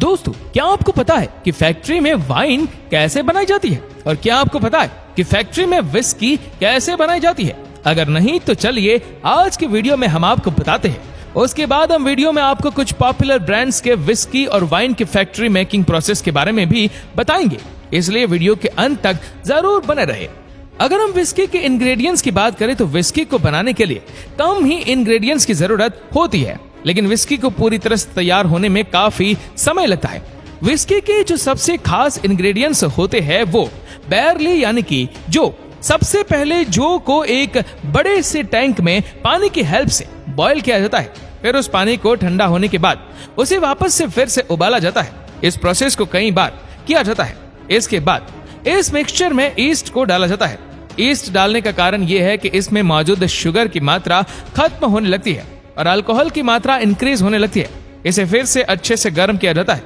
दोस्तों, क्या आपको पता है कि फैक्ट्री में वाइन कैसे बनाई जाती है? और क्या आपको पता है कि फैक्ट्री में विस्की कैसे बनाई जाती है? अगर नहीं तो चलिए आज की वीडियो में हम आपको बताते हैं। उसके बाद हम वीडियो में आपको कुछ पॉपुलर ब्रांड्स के विस्की और वाइन की फैक्ट्री मेकिंग प्रोसेस के बारे में भी बताएंगे, इसलिए वीडियो के अंत तक जरूर बने रहे। अगर हम विस्की के इंग्रेडिएंट्स की बात करें तो विस्की को बनाने के लिए कम ही इंग्रेडिएंट्स की जरूरत होती है, लेकिन विस्की को पूरी तरह से तैयार होने में काफी समय लगता है। विस्की के जो सबसे खास इंग्रेडिएंट्स होते हैं वो बैरली यानी कि जो सबसे पहले जो को एक बड़े से टैंक में पानी की हेल्प से बॉयल किया जाता है, फिर उस पानी को ठंडा होने के बाद उसे वापस से फिर से उबाला जाता है। इस प्रोसेस को कई बार किया जाता है। इसके बाद इस मिक्सचर में ईस्ट को डाला जाता है। ईस्ट डालने का कारण यह है कि इसमें मौजूद शुगर की मात्रा खत्म होने लगती है और अल्कोहल की मात्रा इंक्रीज होने लगती है। इसे फिर से अच्छे से गर्म किया जाता है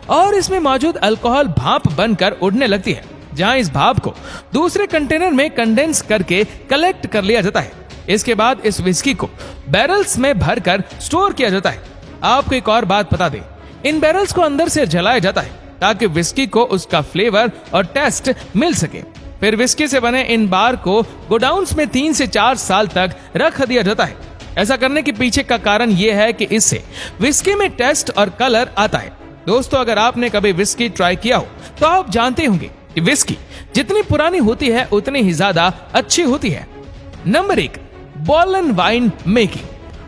और इसमें मौजूद अल्कोहल भाप बनकर उड़ने लगती है, जहां इस भाप को दूसरे कंटेनर में कंडेंस करके कलेक्ट कर लिया जाता है। इसके बाद इस विस्की को बैरल्स में भरकर स्टोर किया जाता है। आपको एक और बात बता दें, इन बैरल्स को अंदर से जलाया जाता है ताकि विस्की को उसका फ्लेवर और टेस्ट मिल सके। फिर विस्की से बने इन बार को गोडाउन्स में 3 से 4 साल तक रख दिया जाता है। ऐसा करने के पीछे का कारण यह है कि इससे विस्की में टेस्ट और कलर आता है। दोस्तों, अगर आपने कभी विस्की ट्राई किया हो तो आप जानते होंगे कि विस्की जितनी पुरानी होती है उतनी ही ज्यादा अच्छी होती है। नंबर 1, बोलन वाइन मेकिंग।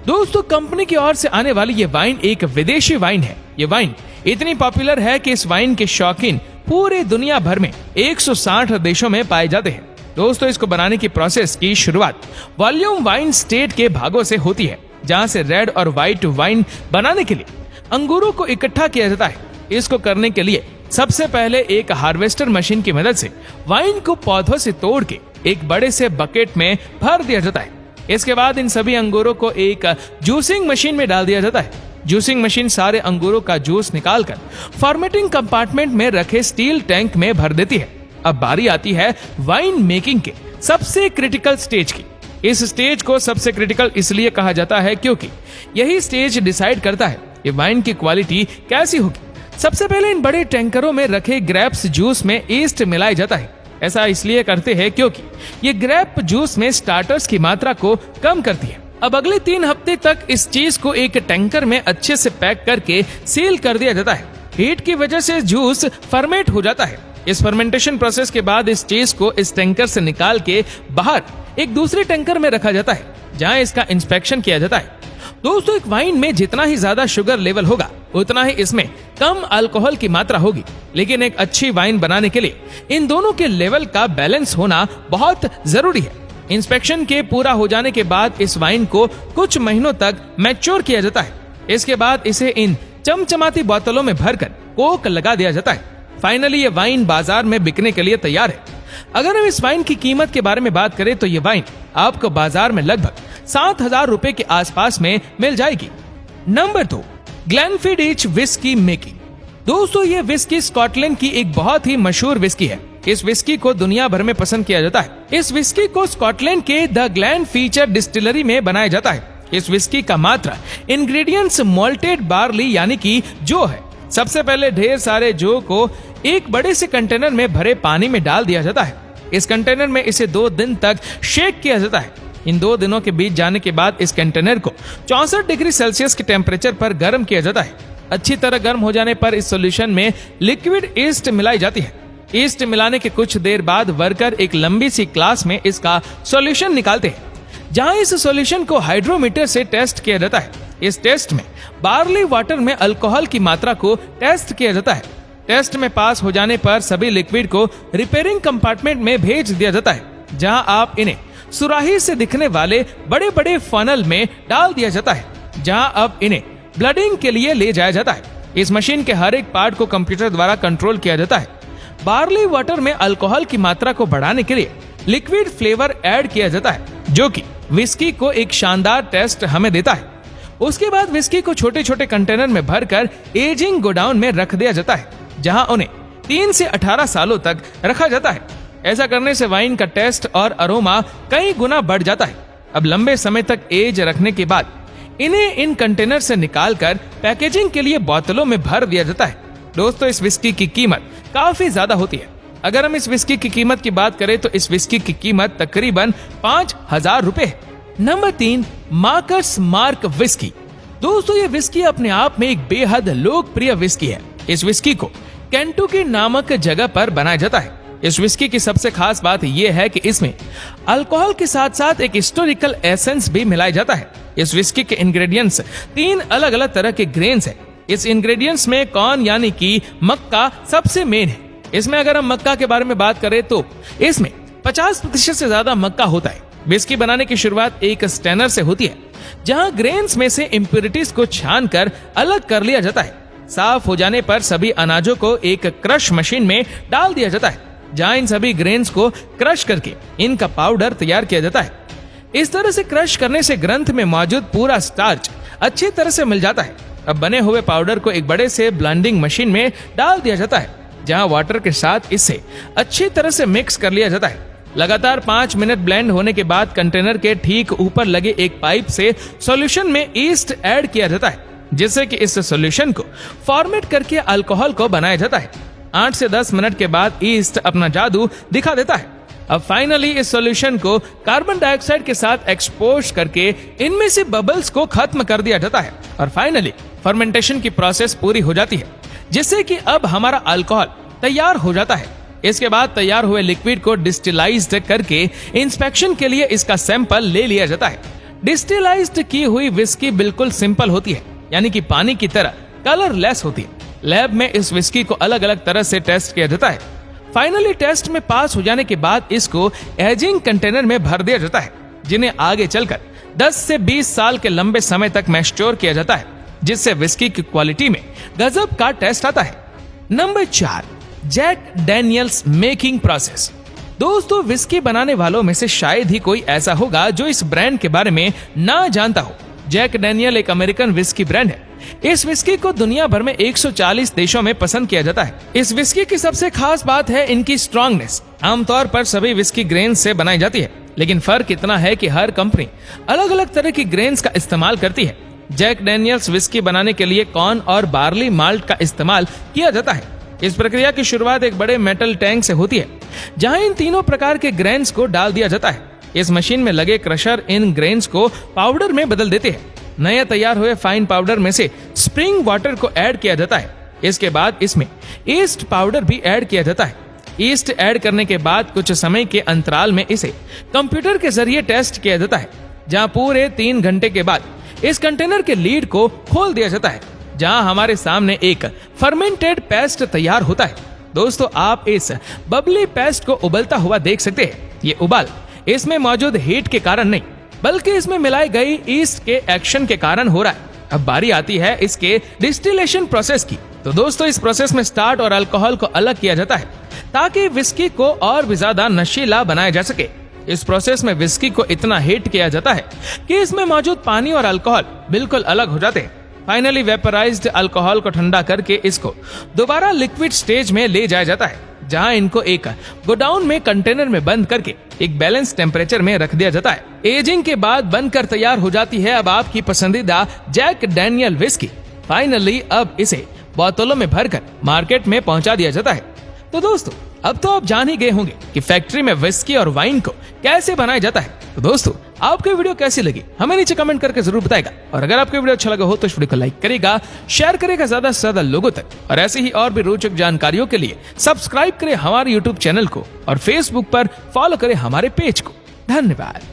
दोस्तों, कंपनी की ओर से आने वाली ये वाइन एक विदेशी वाइन है। ये वाइन इतनी पॉपुलर है कि इस वाइन के शौकीन पूरे दुनिया भर में 160 देशों में पाए जाते हैं। दोस्तों, इसको बनाने की प्रोसेस की शुरुआत वॉल्यूम वाइन स्टेट के भागों से होती है, जहां से रेड और व्हाइट वाइन बनाने के लिए अंगूरों को इकट्ठा किया जाता है। इसको करने के लिए सबसे पहले एक हार्वेस्टर मशीन की मदद से वाइन को पौधों से तोड़ के एक बड़े से बकेट में भर दिया जाता है। इसके बाद इन सभी अंगूरों को एक जूसिंग मशीन में डाल दिया जाता है। जूसिंग मशीन सारे अंगूरों का जूस निकालकर फॉर्मेटिंग कंपार्टमेंट में रखे स्टील टैंक में भर देती है। अब बारी आती है वाइन मेकिंग के सबसे क्रिटिकल स्टेज की। इस स्टेज को सबसे क्रिटिकल इसलिए कहा जाता है क्योंकि यही स्टेज डिसाइड करता है ये वाइन की क्वालिटी कैसी होगी। सबसे पहले इन बड़े टैंकरों में रखे ग्रेप्स जूस में ईस्ट मिलाया जाता है। ऐसा इसलिए करते हैं क्योंकि ये ग्रेप जूस में स्टार्टर्स की मात्रा को कम करती है। अब अगले 3 हफ्ते तक इस चीज को एक टैंकर में अच्छे से पैक करके सील कर दिया जाता है। हीट की वजह से जूस फर्मेंट हो जाता है। इस फर्मेंटेशन प्रोसेस के बाद इस चीज को इस टैंकर से निकाल के बाहर एक दूसरे टैंकर में रखा जाता है, जहां इसका इंस्पेक्शन किया जाता है। दोस्तों, एक वाइन में जितना ही ज्यादा शुगर लेवल होगा उतना ही इसमें कम अल्कोहल की मात्रा होगी, लेकिन एक अच्छी वाइन बनाने के लिए इन दोनों के लेवल का बैलेंस होना बहुत जरूरी है। इंस्पेक्शन के पूरा हो जाने के बाद इस वाइन को कुछ महीनों तक मैच्योर किया जाता है। इसके बाद इसे इन चमचमाती बोतलों में भरकर कोक लगा दिया जाता है। फाइनली ये वाइन बाजार में बिकने के लिए तैयार है। अगर हम इस वाइन की कीमत के बारे में बात करें तो ये वाइन आपको बाजार में लगभग 7,000 रुपए के आसपास में मिल जाएगी। Number 2, Glenfiddich whisky making. दोस्तों, ये विस्की स्कॉटलैंड की एक बहुत ही मशहूर विस्की है। इस विस्की को दुनिया भर में पसंद किया जाता है। इस विस्की को स्कॉटलैंड के द ग्लेनफिचर डिस्टिलरी में बनाया जाता है। इस विस्की का मात्रा इंग्रेडिएंट्स मोल्टेड बार्ली यानी कि जो है। सबसे पहले ढेर सारे जो को एक बड़े से कंटेनर में भरे पानी में डाल दिया जाता है। इस कंटेनर में इसे 2 दिन तक शेक किया जाता है। इन 2 दिनों के बीत जाने के बाद इस कंटेनर को 64 डिग्री सेल्सियस के टेम्परेचर पर गर्म किया जाता है। अच्छी तरह गर्म हो जाने पर इस सॉल्यूशन में लिक्विड ईस्ट मिलाई जाती है। ईस्ट मिलाने के कुछ देर बाद वर्कर एक लंबी सी क्लास में इसका सॉल्यूशन निकालते हैं, जहां इस सॉल्यूशन को हाइड्रोमीटर से टेस्ट किया जाता है। इस टेस्ट में बार्ली वाटर में अल्कोहल की मात्रा को टेस्ट किया जाता है। टेस्ट में पास हो जाने पर सभी लिक्विड को रिपेयरिंग कंपार्टमेंट में भेज दिया जाता है, जहां आप इन्हें सुराही से दिखने वाले बड़े बड़े फनल में डाल दिया जाता है, जहां अब इन्हें ब्लडिंग के लिए ले जाया जाता है। इस मशीन के हर एक पार्ट को कंप्यूटर द्वारा कंट्रोल किया जाता है। बार्ली वाटर में अल्कोहल की मात्रा को बढ़ाने के लिए लिक्विड फ्लेवर ऐड किया जाता है, जो कि विस्की को एक शानदार टेस्ट हमें देता है। उसके बाद विस्की को छोटे छोटे कंटेनर में भरकर एजिंग गोडाउन में रख दिया जाता है, जहां उन्हें 3 से 18 सालों तक रखा जाता है। ऐसा करने से वाइन का टेस्ट और अरोमा कई गुना बढ़ जाता है। अब लंबे समय तक एज रखने के बाद इन्हें इन कंटेनर से निकालकर पैकेजिंग के लिए बोतलों में भर दिया जाता है। दोस्तों इस विस्की की कीमत काफी ज्यादा होती है। अगर हम इस विस्की की कीमत की बात करें तो इस विस्की की कीमत तकरीबन 5,000 रुपए है। Number 3, Marcus mark whisky. दोस्तों ये विस्की अपने आप में एक बेहद लोकप्रिय विस्की है। इस विस्की को केंटुकी नामक जगह पर बनाया जाता है। इस विस्की की सबसे खास बात यह है कि इसमें अल्कोहल के साथ साथ एक हिस्टोरिकल एसेंस भी मिलाया जाता है। इस विस्की के इंग्रेडिएंट्स 3 अलग अलग तरह के ग्रेन्स है। इस इंग्रेडिएंट्स में कॉर्न यानी कि मक्का सबसे मेन है। इसमें अगर हम मक्का के बारे में बात करें तो इसमें 50% से ज्यादा मक्का होता है। विस्की बनाने की शुरुआत एक स्टैनर से होती है, जहां ग्रेन्स में से इम्प्योरिटीज को छान कर अलग कर लिया जाता है। साफ हो जाने पर सभी अनाजों को एक क्रश मशीन में डाल दिया जाता है, जहां इन सभी ग्रेन्स को क्रश करके इनका पाउडर तैयार किया जाता है। इस तरह से क्रश करने से ग्रंथ में मौजूद पूरा स्टार्च अच्छी तरह से मिल जाता है। अब बने हुए पाउडर को एक बड़े से ब्लेंडिंग मशीन में डाल दिया जाता है, जहां वाटर के साथ इसे अच्छी तरह से मिक्स कर लिया जाता है। लगातार 5 मिनट ब्लेंड होने के बाद कंटेनर के ठीक ऊपर लगे एक पाइप से सॉल्यूशन में ईस्ट ऐड किया जाता है, जिससे कि इस सॉल्यूशन को फॉर्मेट करके अल्कोहल को बनाया जाता है। 8 से 10 मिनट के बाद ईस्ट अपना जादू दिखा देता है। अब फाइनली इस सॉल्यूशन को कार्बन डाइऑक्साइड के साथ एक्सपोज करके इनमें से बबल्स को खत्म कर दिया जाता है और फाइनली फर्मेंटेशन की प्रोसेस पूरी हो जाती है, जिससे कि अब हमारा अल्कोहल तैयार हो जाता है। इसके बाद तैयार हुए लिक्विड को डिस्टिलाइज्ड करके इंस्पेक्शन के लिए इसका सैंपल ले लिया जाता है। डिस्टिलाइज्ड की हुई विस्की बिल्कुल सिंपल होती है, यानी कि पानी की तरह कलरलेस होती है। लैब में इस विस्की को अलग अलग तरह से टेस्ट किया जाता है। फाइनली टेस्ट में पास हो जाने के बाद इसको एजिंग कंटेनर में भर दिया जाता है, जिन्हें आगे चलकर 10 से 20 साल के लंबे समय तक मैच्योर किया जाता है, जिससे विस्की की क्वालिटी में गजब का टेस्ट आता है। Number 4, Jack Daniel's making process. दोस्तों विस्की बनाने वालों में से शायद ही कोई ऐसा होगा जो इस ब्रांड के बारे में ना जानता हो। जैक डैनियल एक अमेरिकन विस्की ब्रांड है। इस विस्की को दुनिया भर में 140 देशों में पसंद किया जाता है। इस विस्की की सबसे खास बात है इनकी स्ट्रॉन्गनेस। आमतौर पर सभी विस्की ग्रेन्स से बनाई जाती है, लेकिन फर्क इतना है कि हर कंपनी अलग अलग तरह की ग्रेन्स का इस्तेमाल करती है। जैक डैनियल्स विस्की बनाने के लिए कॉर्न और बार्ली माल्ट का इस्तेमाल किया जाता है। इस प्रक्रिया की शुरुआत एक बड़े मेटल टैंक से होती है, जहां इन तीनों प्रकार के ग्रेन्स को डाल दिया जाता है। इस मशीन में लगे क्रशर इन ग्रेन्स को पाउडर में बदल देते हैं। नए तैयार हुए फाइन पाउडर में से स्प्रिंग वाटर को ऐड किया जाता है। इसके बाद इसमें ईस्ट पाउडर भी ऐड किया जाता है। ईस्ट ऐड करने के बाद कुछ समय के अंतराल में इसे कंप्यूटर के जरिए टेस्ट किया जाता है, जहां पूरे 3 घंटे के बाद इस कंटेनर के लीड को खोल दिया जाता है, जहां हमारे सामने एक फर्मेंटेड पेस्ट तैयार होता है। दोस्तों आप इस बबली पेस्ट को उबलता हुआ देख सकते हैं। ये उबाल इसमें मौजूद हीट के कारण नहीं, बल्कि इसमें मिलाई गई ईस्ट के एक्शन के कारण हो रहा है। अब बारी आती है इसके डिस्टिलेशन प्रोसेस की। तो दोस्तों इस प्रोसेस में स्टार्च और अल्कोहल को अलग किया जाता है, ताकि विस्की को और भी ज्यादा नशीला बनाया जा सके। इस प्रोसेस में विस्की को इतना हीट किया जाता है कि इसमें मौजूद पानी और अल्कोहल बिल्कुल अलग हो जाते हैं। फाइनली वेपराइज्ड अल्कोहल को ठंडा करके इसको दोबारा लिक्विड स्टेज में ले जाया जाता है, जहां इनको एक गोडाउन में कंटेनर में बंद करके एक बैलेंस टेम्परेचर में रख दिया जाता है। एजिंग के बाद बनकर तैयार हो जाती है अब आपकी पसंदीदा जैक डैनियल विस्की। फाइनली अब इसे बोतलों में भरकर मार्केट में पहुंचा दिया जाता है। तो दोस्तों अब तो आप जान ही गए होंगे कि फैक्ट्री में विस्की और वाइन को कैसे बनाया जाता है। तो दोस्तों आपको वीडियो कैसी लगी हमें नीचे कमेंट करके जरूर बताएगा, और अगर आपको वीडियो अच्छा लगा हो तो इस वीडियो को लाइक करेगा, शेयर करेगा ज्यादा से ज्यादा लोगों तक, और ऐसे ही और भी रोचक जानकारियों के लिए सब्सक्राइब करें हमारे यूट्यूब चैनल को और फेसबुक पर फॉलो करें हमारे पेज को। धन्यवाद।